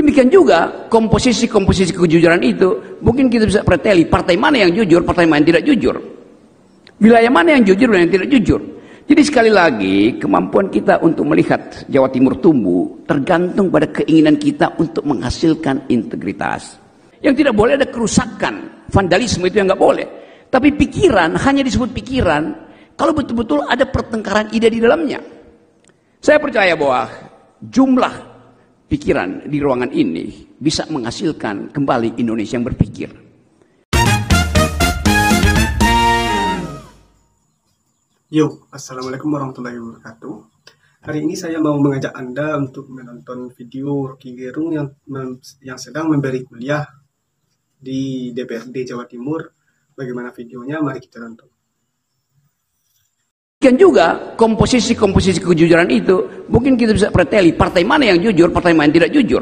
Demikian juga komposisi kejujuran itu, mungkin kita bisa preteli partai mana yang jujur, partai mana yang tidak jujur, wilayah mana yang jujur dan yang tidak jujur. Jadi sekali lagi, kemampuan kita untuk melihat Jawa Timur tumbuh tergantung pada keinginan kita untuk menghasilkan integritas. Yang tidak boleh ada kerusakan, vandalisme itu yang nggak boleh. Tapi pikiran hanya disebut pikiran kalau betul-betul ada pertengkaran ide di dalamnya. Saya percaya bahwa jumlah pikiran di ruangan ini bisa menghasilkan kembali Indonesia yang berpikir. Yo, Assalamualaikum warahmatullahi wabarakatuh. Hari ini saya mau mengajak Anda untuk menonton video Rocky Gerung yang sedang memberi kuliah di DPRD Jawa Timur. Bagaimana videonya? Mari kita tonton. Demikian juga komposisi kejujuran itu, mungkin kita bisa preteli partai mana yang jujur, partai mana yang tidak jujur,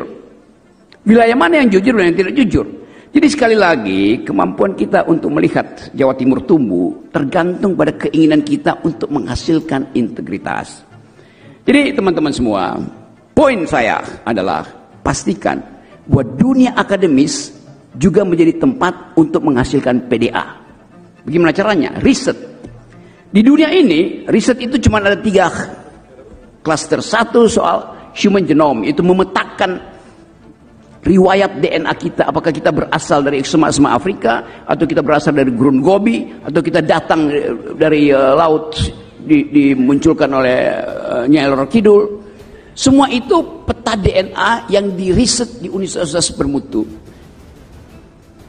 wilayah mana yang jujur dan yang tidak jujur. Jadi sekali lagi, kemampuan kita untuk melihat Jawa Timur tumbuh tergantung pada keinginan kita untuk menghasilkan integritas. Jadi teman-teman semua, poin saya adalah pastikan bahwa dunia akademis juga menjadi tempat untuk menghasilkan PDA. Bagaimana caranya? Riset. Di dunia ini, riset itu cuma ada 3 klaster. Satu soal human genome, itu memetakan riwayat DNA kita. Apakah kita berasal dari semak-semak Afrika, atau kita berasal dari gurun Gobi, atau kita datang dari laut dimunculkan oleh Nyai Loro Kidul. Semua itu peta DNA yang diriset di universitas bermutu.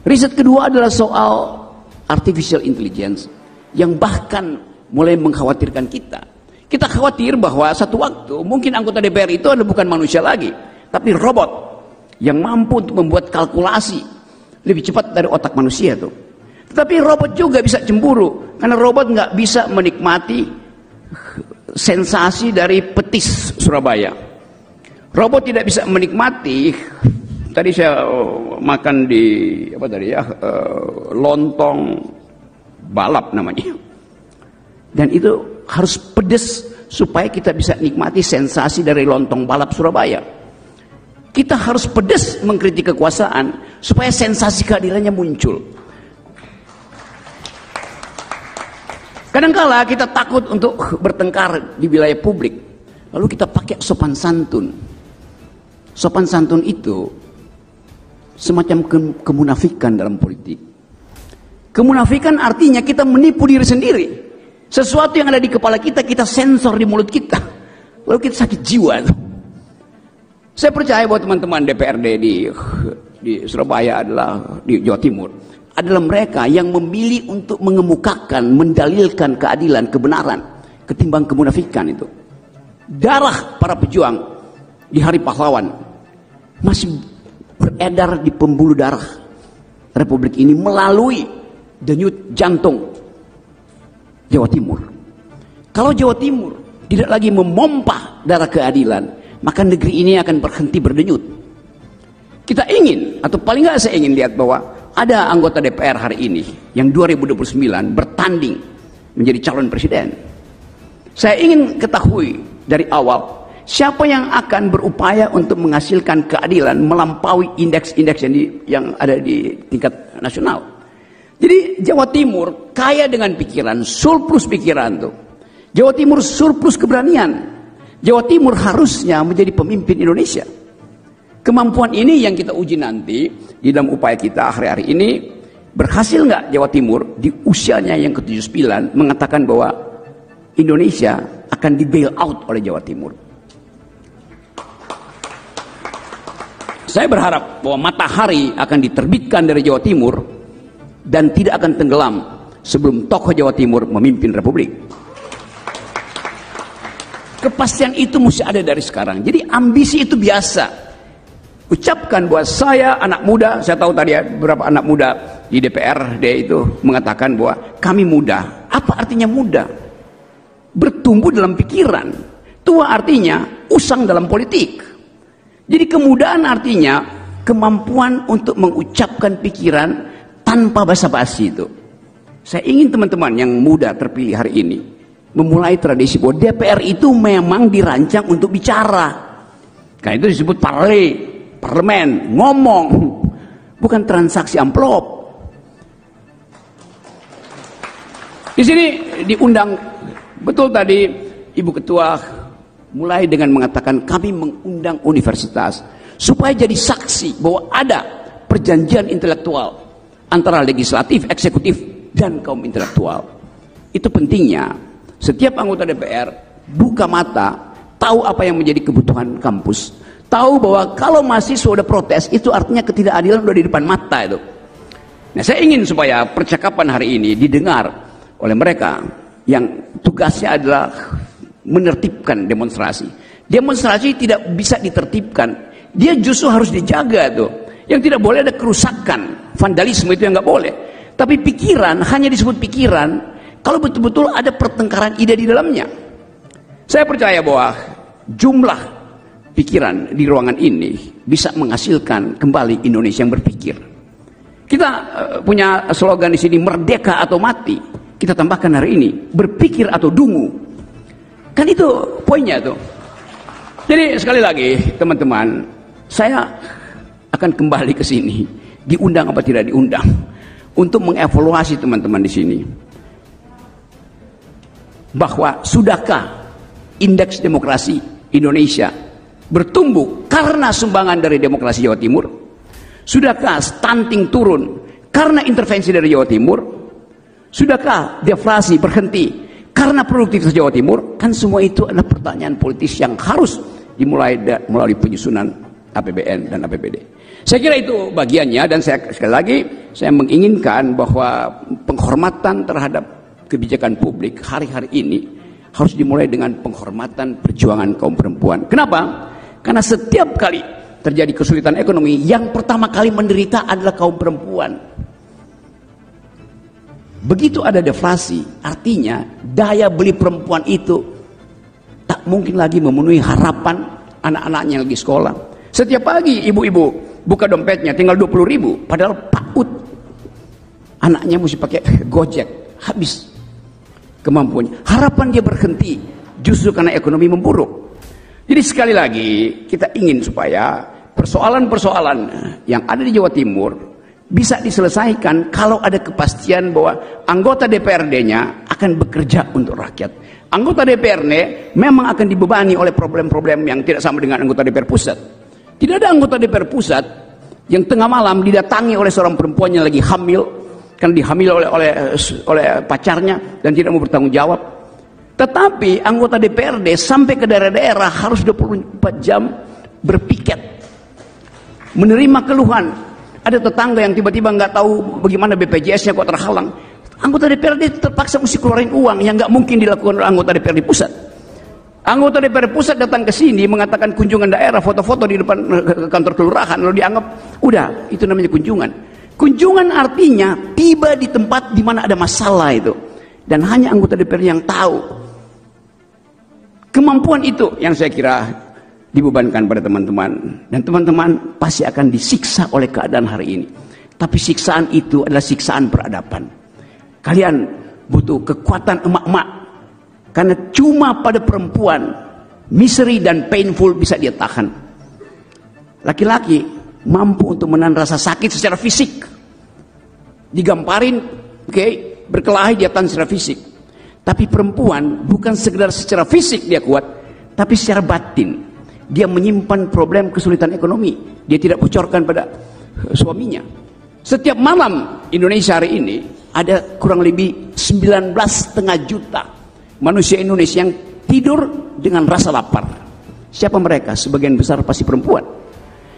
Riset kedua adalah soal artificial intelligence, yang bahkan mulai mengkhawatirkan kita. Kita khawatir bahwa satu waktu mungkin anggota DPR itu adalah bukan manusia lagi, tapi robot yang mampu untuk membuat kalkulasi lebih cepat dari otak manusia tuh. Tetapi robot juga bisa cemburu, karena robot nggak bisa menikmati sensasi dari petis Surabaya. Robot tidak bisa menikmati. Tadi saya makan di lontong balap namanya. Dan itu harus pedes supaya kita bisa nikmati sensasi dari lontong balap Surabaya. Kita harus pedes mengkritik kekuasaan supaya sensasi keadilannya muncul. Kadangkala kita takut untuk bertengkar di wilayah publik, lalu kita pakai sopan santun. Sopan santun itu semacam kemunafikan dalam politik. Kemunafikan artinya kita menipu diri sendiri. Sesuatu yang ada di kepala kita, kita sensor di mulut kita, lalu kita sakit jiwa. Saya percaya bahwa teman-teman DPRD di Surabaya adalah di Jawa Timur adalah mereka yang memilih untuk mengemukakan, mendalilkan keadilan, kebenaran ketimbang kemunafikan itu. Darah para pejuang di Hari Pahlawan masih beredar di pembuluh darah Republik ini melalui denyut jantung Jawa Timur. Kalau Jawa Timur tidak lagi memompa darah keadilan, maka negeri ini akan berhenti berdenyut. Kita ingin, atau paling nggak saya ingin lihat bahwa ada anggota DPR hari ini yang 2029 bertanding menjadi calon presiden. Saya ingin ketahui dari awal siapa yang akan berupaya untuk menghasilkan keadilan melampaui indeks-indeks yang ada di tingkat nasional. Jadi Jawa Timur kaya dengan pikiran, surplus pikiran tuh. Jawa Timur surplus keberanian. Jawa Timur harusnya menjadi pemimpin Indonesia. Kemampuan ini yang kita uji nanti di dalam upaya kita hari-hari ini. Berhasil nggak Jawa Timur di usianya yang ke-79 mengatakan bahwa Indonesia akan di bail out oleh Jawa Timur. Saya berharap bahwa matahari akan diterbitkan dari Jawa Timur dan tidak akan tenggelam sebelum tokoh Jawa Timur memimpin Republik. Kepastian itu mesti ada dari sekarang. Jadi ambisi itu biasa. Ucapkan bahwa saya anak muda, saya tahu tadi ya beberapa anak muda di DPRD itu mengatakan bahwa kami muda. Apa artinya muda? Bertumbuh dalam pikiran. Tua artinya usang dalam politik. Jadi kemudaan artinya kemampuan untuk mengucapkan pikiran tanpa basa-basi itu. Saya ingin teman-teman yang muda terpilih hari ini memulai tradisi bahwa DPR itu memang dirancang untuk bicara. Karena itu disebut parle. parlemen, ngomong, bukan transaksi amplop. Di sini diundang, betul tadi Ibu Ketua mulai dengan mengatakan kami mengundang universitas supaya jadi saksi bahwa ada perjanjian intelektual antara legislatif, eksekutif, dan kaum intelektual. Itu pentingnya setiap anggota DPR buka mata, tahu apa yang menjadi kebutuhan kampus, tahu bahwa kalau mahasiswa udah protes itu artinya ketidakadilan udah di depan mata itu. Nah, saya ingin supaya percakapan hari ini didengar oleh mereka yang tugasnya adalah menertibkan demonstrasi. Demonstrasi tidak bisa ditertibkan, dia justru harus dijaga tuh. Yang tidak boleh ada kerusakan, vandalisme itu yang nggak boleh. Tapi pikiran hanya disebut pikiran kalau betul-betul ada pertengkaran ide di dalamnya. Saya percaya bahwa jumlah pikiran di ruangan ini bisa menghasilkan kembali Indonesia yang berpikir. Kita punya slogan di sini, merdeka atau mati. Kita tambahkan hari ini, berpikir atau dungu. Kan itu poinnya tuh. Jadi sekali lagi teman-teman, saya akan kembali ke sini, diundang apa tidak diundang, untuk mengevaluasi teman-teman di sini. Bahwa sudahkah indeks demokrasi Indonesia bertumbuh karena sumbangan dari demokrasi Jawa Timur? Sudahkah stunting turun karena intervensi dari Jawa Timur? Sudahkah deflasi berhenti karena produktivitas Jawa Timur? Kan semua itu adalah pertanyaan politis yang harus dimulai melalui penyusunan APBN dan APBD. Saya kira itu bagiannya, dan sekali lagi saya menginginkan bahwa penghormatan terhadap kebijakan publik hari-hari ini harus dimulai dengan penghormatan perjuangan kaum perempuan. Kenapa? Karena setiap kali terjadi kesulitan ekonomi, yang pertama kali menderita adalah kaum perempuan. Begitu ada deflasi, artinya daya beli perempuan itu tak mungkin lagi memenuhi harapan anak-anaknya yang lagi sekolah. Setiap pagi ibu-ibu buka dompetnya tinggal 20.000, padahal PAUD anaknya mesti pakai Gojek, habis kemampuannya. Harapan dia berhenti justru karena ekonomi memburuk. Jadi sekali lagi kita ingin supaya persoalan-persoalan yang ada di Jawa Timur bisa diselesaikan kalau ada kepastian bahwa anggota DPRD-nya akan bekerja untuk rakyat. Anggota DPRD memang akan dibebani oleh problem-problem yang tidak sama dengan anggota DPR pusat. Tidak ada anggota DPR pusat yang tengah malam didatangi oleh seorang perempuan yang lagi hamil, karena dihamil oleh pacarnya dan tidak mau bertanggung jawab. Tetapi anggota DPRD sampai ke daerah-daerah harus 24 jam berpiket, menerima keluhan. Ada tetangga yang tiba-tiba nggak tahu bagaimana BPJS-nya kok terhalang. Anggota DPRD terpaksa mesti keluarin uang yang nggak mungkin dilakukan oleh anggota DPRD pusat. Anggota DPRD pusat datang ke sini mengatakan kunjungan daerah, foto-foto di depan kantor kelurahan, lalu dianggap udah itu namanya kunjungan. Kunjungan artinya tiba di tempat di mana ada masalah itu, dan hanya anggota DPR yang tahu. Kemampuan itu yang saya kira dibebankan pada teman-teman, dan teman-teman pasti akan disiksa oleh keadaan hari ini. Tapi siksaan itu adalah siksaan peradaban. Kalian butuh kekuatan emak-emak, karena cuma pada perempuan misery dan painful bisa dia tahan. Laki-laki mampu untuk menahan rasa sakit secara fisik, digamparin, berkelahi dia tahan secara fisik. Tapi perempuan bukan sekedar secara fisik dia kuat, tapi secara batin. Dia menyimpan problem kesulitan ekonomi, dia tidak bocorkan pada suaminya. Setiap malam Indonesia hari ini ada kurang lebih 19,5 juta manusia Indonesia yang tidur dengan rasa lapar. Siapa mereka? Sebagian besar pasti perempuan.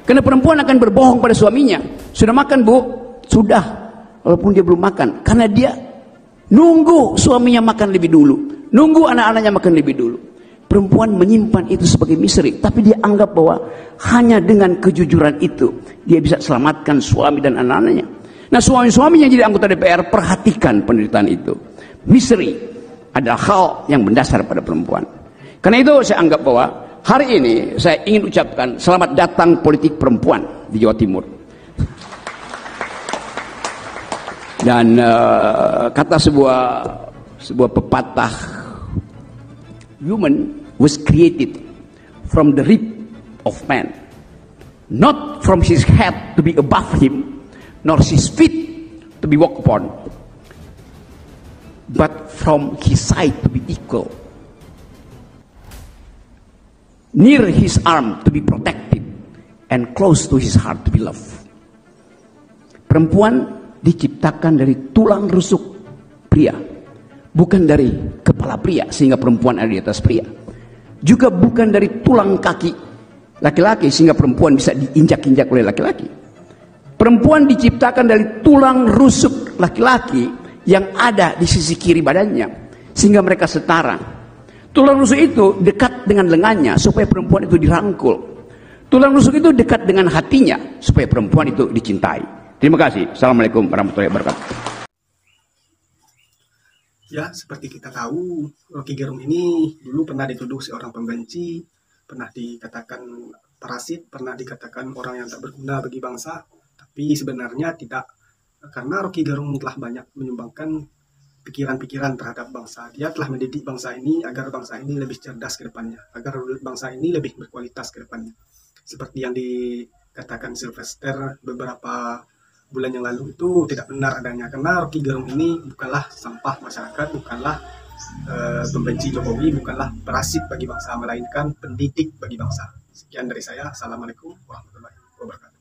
Karena perempuan akan berbohong pada suaminya, sudah makan bu? Sudah, walaupun dia belum makan, karena dia nunggu suaminya makan lebih dulu, nunggu anak-anaknya makan lebih dulu. Perempuan menyimpan itu sebagai misteri, tapi dia anggap bahwa hanya dengan kejujuran itu dia bisa selamatkan suami dan anak-anaknya. Nah, suami-suami yang jadi anggota DPR, perhatikan penderitaan itu. Misteri adalah hal yang mendasar pada perempuan. Karena itu saya anggap bahwa hari ini saya ingin ucapkan selamat datang politik perempuan di Jawa Timur. Dan kata sebuah pepatah, woman was created from the rib of man. not from his head to be above him, nor his feet to be walked upon, but from his side to be equal, near his arm to be protected, and close to his heart to be loved. Perempuan diciptakan dari tulang rusuk pria, bukan dari kepala pria sehingga perempuan ada di atas pria, juga bukan dari tulang kaki laki-laki sehingga perempuan bisa diinjak-injak oleh laki-laki. Perempuan diciptakan dari tulang rusuk laki-laki yang ada di sisi kiri badannya sehingga mereka setara. Tulang rusuk itu dekat dengan lengannya supaya perempuan itu dirangkul. Tulang rusuk itu dekat dengan hatinya supaya perempuan itu dicintai. Terima kasih. Assalamualaikum warahmatullahi wabarakatuh. Ya, seperti kita tahu, Rocky Gerung ini dulu pernah dituduh seorang pembenci, pernah dikatakan parasit, pernah dikatakan orang yang tak berguna bagi bangsa. Tapi sebenarnya tidak, karena Rocky Gerung telah banyak menyumbangkan pikiran-pikiran terhadap bangsa. Dia telah mendidik bangsa ini agar bangsa ini lebih cerdas ke depannya, agar bangsa ini lebih berkualitas ke depannya. Seperti yang dikatakan Sylvester beberapa bulan yang lalu itu tidak benar adanya, karena Rocky Gerung ini bukanlah sampah masyarakat, bukanlah pembenci Jokowi, bukanlah parasit bagi bangsa, melainkan pendidik bagi bangsa. Sekian dari saya. Assalamualaikum warahmatullahi wabarakatuh.